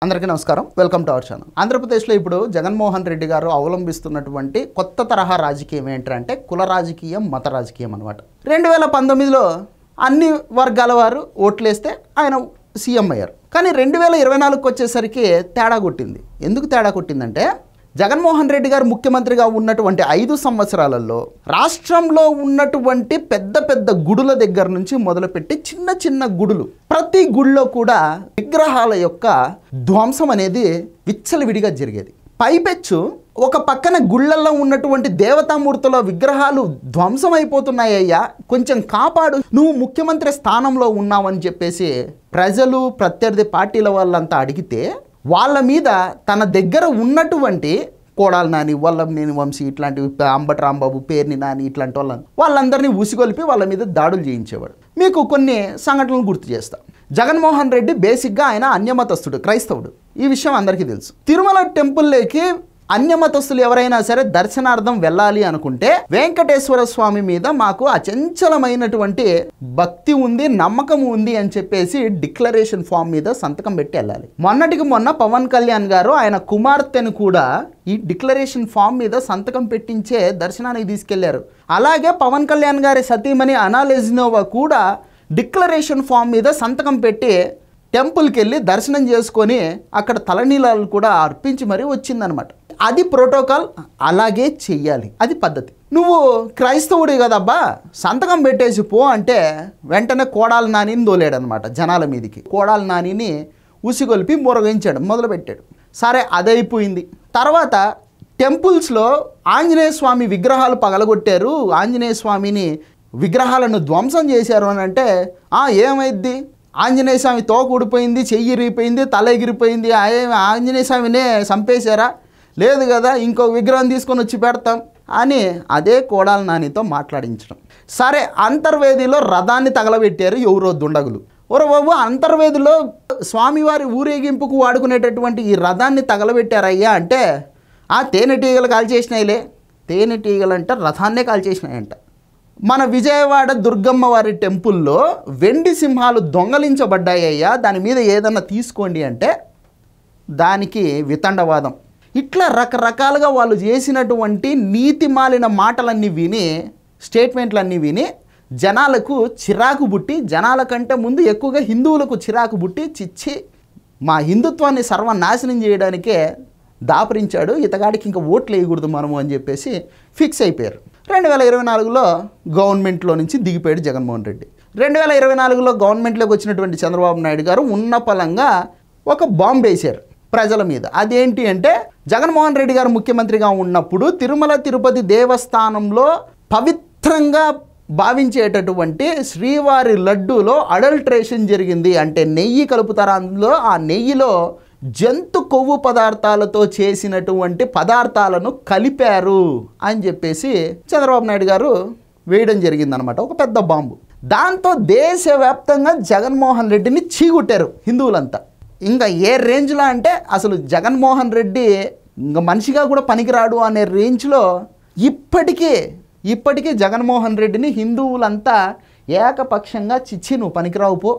అందరికీ నమస్కారం. Welcome to our channel. ఆంధ్రప్రదేశ్లో ఇప్పుడు జగన్మోహన్ రెడ్డి గారు అవలంబిస్తున్నటువంటి కొత్త తరహా రాజకీయం ఏంటంటే కుల రాజకీయం, మత రాజకీయం అన్నమాట. 2019లో అన్ని వర్గాల వారు ఓట్లేస్తే ఆయన సీఎం అయ్యారు. కానీ 2024కి వచ్చేసరికి తేడా కొట్టింది. ఎందుకు తేడా కొట్టిందంటే జగన్మోహన్ రెడ్డి గారు ముఖ్యమంత్రిగా ఉన్నటువంటి 5 సంవత్సరాలలో రాష్ట్రంలో ఉన్నటువంటి పెద్ద పెద్ద గుడుల దగ్గర నుంచి మొదలుపెట్టి చిన్న చిన్న గుడులు, ప్రతి గుడిలో కూడా విగ్రహాల యొక్క ధ్వంసం అనేది విచ్చలవిడిగా జరిగేది. పైపెచ్చు ఒక పక్కన గుళ్ళల్లో ఉన్నటువంటి దేవతామూర్తుల విగ్రహాలు ధ్వంసం అయిపోతున్నాయ్యా, కొంచెం కాపాడు, నువ్వు ముఖ్యమంత్రి స్థానంలో ఉన్నావని చెప్పేసి ప్రజలు, ప్రత్యర్థి పార్టీల వాళ్ళంతా అడిగితే వాళ్ళ మీద తన దగ్గర ఉన్నటువంటి కోడాలి నాని, వల్లభనేని వంశీ, ఇట్లాంటి అంబటి రాంబాబు, పేర్ని నాని, ఇట్లాంటి వాళ్ళందరినీ ఉసిగొలిపి వాళ్ళ మీద దాడులు చేయించేవాడు. మీకు కొన్ని సంఘటనలు గుర్తు చేస్తా. జగన్మోహన్ రెడ్డి బేసిక్గా ఆయన అన్యమతస్థుడు, క్రైస్తవుడు. ఈ విషయం అందరికీ తెలుసు. తిరుమల టెంపుల్లోకి అన్యమతస్తులు ఎవరైనా సరే దర్శనార్థం వెళ్ళాలి అనుకుంటే వెంకటేశ్వర స్వామి మీద మాకు అచంచలమైనటువంటి భక్తి ఉంది, నమ్మకం ఉంది అని చెప్పేసి డిక్లరేషన్ ఫామ్ మీద సంతకం పెట్టి వెళ్ళాలి. మొన్నటికి మొన్న పవన్ కళ్యాణ్ గారు ఆయన కుమార్తెను కూడా ఈ డిక్లరేషన్ ఫామ్ మీద సంతకం పెట్టించే దర్శనానికి తీసుకెళ్లారు. అలాగే పవన్ కళ్యాణ్ గారి సతీమణి అనా లెజ్నోవా కూడా డిక్లరేషన్ ఫామ్ మీద సంతకం పెట్టి టెంపుల్కి వెళ్ళి దర్శనం చేసుకొని అక్కడ తలనీలాలు కూడా అర్పించి మరీ వచ్చిందనమాట. అది ప్రోటోకాల్, అలాగే చెయ్యాలి, అది పద్ధతి. నువ్వు క్రైస్తవుడి కదబ్బా, సంతకం పెట్టేసి పో అంటే వెంటనే కోడాలి నానిని దోలేడనమాట జనాల మీదికి. కోడాలి నానిని ఉసిగొల్పి మురగించాడు, మొదలుపెట్టాడు. సరే, అదైపోయింది. తర్వాత టెంపుల్స్లో ఆంజనేయ స్వామి విగ్రహాలు పగలగొట్టారు, ఆంజనేయ స్వామిని విగ్రహాలను ధ్వంసం చేశారు అని అంటే ఏమైద్ది? ఆంజనేయ స్వామి తోక ఊడిపోయింది, చెయ్యి ఇరిగిపోయింది, తల ఎగిరిపోయింది, ఆంజనేయ స్వామినే చంపేశారా? లేదు కదా, ఇంకో విగ్రహం తీసుకొని వచ్చి పెడతాం అని అదే కోడాలి నానితో మాట్లాడించడం. సరే, అంతర్వేదిలో రథాన్ని తగలబెట్టారు ఎవరో దుండగులు. ఓరో బాబు, అంతర్వేదిలో స్వామివారి ఊరేగింపుకు వాడుకునేటటువంటి ఈ రథాన్ని తగలబెట్టారయ్యా అంటే తేనెటీగలు కాల్చేసినాయిలే. తేనెటీగలంటే రథాన్నే కాల్చేసినాయంట. మన విజయవాడ దుర్గమ్మ వారి టెంపుల్లో వెండి సింహాలు దొంగలించబడ్డాయ్యా, దాని మీద ఏదన్నా తీసుకోండి అంటే దానికి వితండవాదం. ఇట్లా రకరకాలుగా వాళ్ళు చేసినటువంటి నీతి మాలిన మాటలన్నీ విని, స్టేట్మెంట్లన్నీ విని జనాలకు చిరాకు పుట్టి, జనాల కంటే ముందు ఎక్కువగా హిందువులకు చిరాకు పుట్టి, చిచ్చి మా హిందుత్వాన్ని సర్వనాశనం చేయడానికే దాపరించాడు, ఇతగాడికి ఇంకా ఓట్లు వేయకూడదు మనము అని చెప్పేసి ఫిక్స్ అయిపోయారు. 2024లో గవర్నమెంట్లో నుంచి దిగిపోయాడు జగన్మోహన్ రెడ్డి. 2024లో గవర్నమెంట్లోకి వచ్చినటువంటి చంద్రబాబు నాయుడు గారు ఉన్నపలంగా ఒక బాంబు వేశారు ప్రజల మీద. అదేంటి అంటే జగన్మోహన్ రెడ్డి గారు ముఖ్యమంత్రిగా ఉన్నప్పుడు తిరుమల తిరుపతి దేవస్థానంలో పవిత్రంగా భావించేటటువంటి శ్రీవారి లడ్డూలో అడల్ట్రేషన్ జరిగింది. అంటే నెయ్యి కలుపుతారు, అందులో ఆ నెయ్యిలో జంతు కొవ్వు పదార్థాలతో చేసినటువంటి పదార్థాలను కలిపారు అని చెప్పేసి చంద్రబాబు నాయుడు గారు వేయడం జరిగిందనమాట, ఒక పెద్ద బాంబు. దాంతో దేశవ్యాప్తంగా జగన్మోహన్ రెడ్డిని చీగుట్టారు హిందువులంతా. ఇంకా ఏ రేంజ్లో అంటే అసలు జగన్మోహన్ రెడ్డి ఇంకా మనిషిగా కూడా పనికిరాడు అనే రేంజ్లో ఇప్పటికీ జగన్మోహన్ రెడ్డిని హిందువులంతా ఏకపక్షంగా చిచ్చి నువ్వు పనికిరావు పో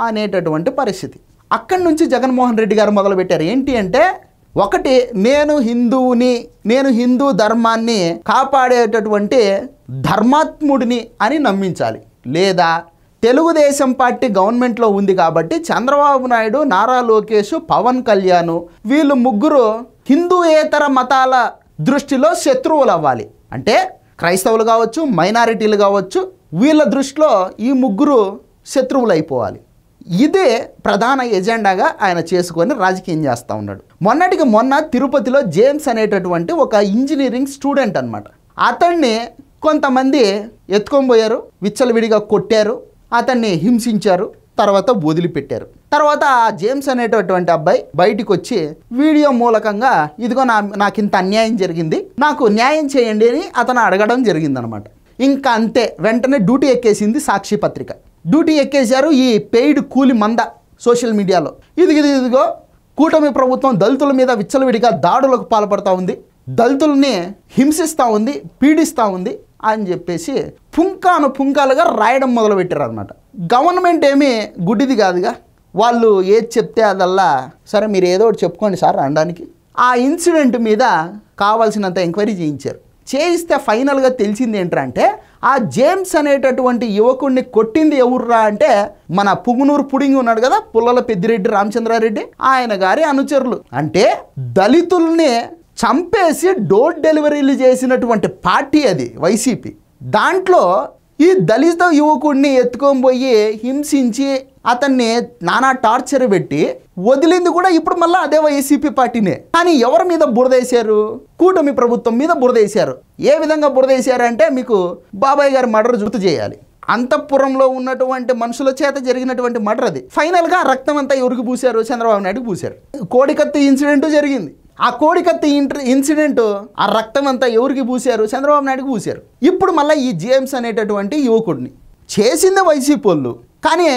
అనేటటువంటి పరిస్థితి. అక్కడి నుంచి జగన్మోహన్ రెడ్డి గారు మొదలుపెట్టారు. ఏంటి అంటే, ఒకటి, నేను హిందువుని, నేను హిందూ ధర్మాన్ని కాపాడేటటువంటి ధర్మాత్ముడిని అని నమ్మించాలి. లేదా తెలుగుదేశం పార్టీ గవర్నమెంట్లో ఉంది కాబట్టి చంద్రబాబు నాయుడు, నారా లోకేష్, పవన్ కళ్యాణ్ వీళ్ళు ముగ్గురు హిందూయేతర మతాల దృష్టిలో శత్రువులు అవ్వాలి. అంటే క్రైస్తవులు కావచ్చు, మైనారిటీలు కావచ్చు, వీళ్ళ దృష్టిలో ఈ ముగ్గురు శత్రువులు అయిపోవాలి. ఇదే ప్రధాన ఎజెండాగా ఆయన చేసుకొని రాజకీయం చేస్తూ ఉన్నాడు. మొన్నటికి మొన్న తిరుపతిలో జేమ్స్ అనేటటువంటి ఒక ఇంజనీరింగ్ స్టూడెంట్ అనమాట, అతన్ని కొంతమంది ఎత్తుకొని పోయారు, విచ్చలవిడిగా కొట్టారు, అతన్ని హింసించారు, తర్వాత వదిలిపెట్టారు. తర్వాత ఆ జేమ్స్ అనేటటువంటి అబ్బాయి బయటికి వచ్చి వీడియో మూలకంగా ఇదిగో నాకు ఇంత అన్యాయం జరిగింది, నాకు న్యాయం చేయండి అని అతను అడగడం జరిగిందనమాట. ఇంకా అంతే, వెంటనే డ్యూటీ ఎక్కేసింది సాక్షి పత్రిక. డ్యూటీ ఎక్కేశారు ఈ పెయిడ్ కూలి మంద సోషల్ మీడియాలో. ఇదిగో కూటమి ప్రభుత్వం దళితుల మీద విచ్చలవిడిగా దాడులకు పాల్పడుతూ ఉంది, దళితుల్ని హింసిస్తూ ఉంది, పీడిస్తూ ఉంది అని చెప్పేసి పుంకాలుగా రాయడం మొదలుపెట్టారు అనమాట. గవర్నమెంట్ ఏమీ గుడ్డిది కాదుగా, వాళ్ళు ఏది చెప్తే అదల్లా సరే మీరు ఏదో ఒకటి చెప్పుకోండి సార్ అనడానికి. ఆ ఇన్సిడెంట్ మీద కావాల్సినంత ఎంక్వైరీ చేయిస్తే ఫైనల్గా తెలిసింది ఏంటంటే ఆ జేమ్స్ అనేటటువంటి యువకుడిని కొట్టింది ఎవర్రా అంటే మన పుంగునూరు పుడింగి ఉన్నాడు కదా, పుల్లల పెద్దిరెడ్డి రామచంద్రారెడ్డి, ఆయన గారి అనుచరులు. అంటే దళితుల్ని చంపేసి డోర్ డెలివరీలు చేసినటువంటి పార్టీ అది వైసీపీ. దాంట్లో ఈ దళిత యువకుడిని ఎత్తుకొని పోయి హింసించి అతన్ని నానా టార్చర్ పెట్టి వదిలింది కూడా ఇప్పుడు మళ్ళీ అదే వైసీపీ పార్టీనే. కానీ ఎవరి మీద బురదేశారు? కూటమి ప్రభుత్వం మీద బురదేశారు. ఏ విధంగా బురదేశారంటే మీకు బాబాయ్ గారి మర్డర్ గుర్తు చేయాలి. అంతఃపురంలో ఉన్నటువంటి మనుషుల చేత జరిగినటువంటి మర్డర్ అది. ఫైనల్గా రక్తం అంతా ఎవరికి పూశారు? చంద్రబాబు నాయుడుకి పూశారు. కోడికత్తి ఇన్సిడెంట్ జరిగింది. ఆ కోడికత్తి ఇన్సిడెంట్ ఆ రక్తం అంతా ఎవరికి పూశారు? చంద్రబాబు నాయుడుకి పూశారు. ఇప్పుడు మళ్ళీ ఈ జేమ్స్ అనేటటువంటి యువకుడిని చేసిందే వైసీపీ వాళ్ళు, కానీ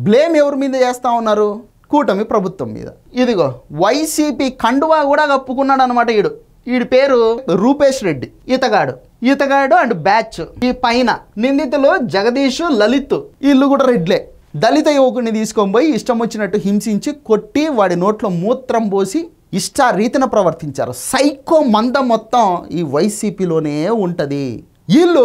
బ్లేమ్ ఎవరి మీద చేస్తూ ఉన్నారు? కూటమి ప్రభుత్వం మీద. ఇదిగో వైసీపీ కండువా కూడా కప్పుకున్నాడు అనమాట. వీడి పేరు రూపేష్ రెడ్డి. ఈతగాడు అండ్ బ్యాచ్. ఈ పైన నిందితులు జగదీష్, లలిత్, వీళ్ళు కూడా రెడ్లే. దళిత యువకుడిని తీసుకొని పోయి ఇష్టం వచ్చినట్టు హింసించి కొట్టి వాడి నోట్లో మూత్రం పోసి ఇష్టారీతిన ప్రవర్తించారు. సైకో మంద మొత్తం ఈ వైసీపీలోనే ఉంటుంది. వీళ్ళు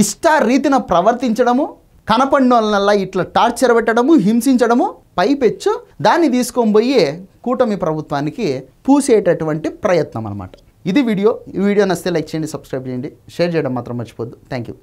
ఇష్టారీతిన ప్రవర్తించడము, కనపడిన వాళ్ళనల్లా ఇట్లా టార్చర్ పెట్టడము, హింసించడము, పైపెచ్చు దాన్ని తీసుకొని పోయి కూటమి ప్రభుత్వానికి పూసేటటువంటి ప్రయత్నం అనమాట. ఇది వీడియో. ఈ వీడియో నచ్చితే లైక్ చేయండి, సబ్స్క్రైబ్ చేయండి, షేర్ చేయడం మాత్రం మర్చిపోద్దు. Thank you.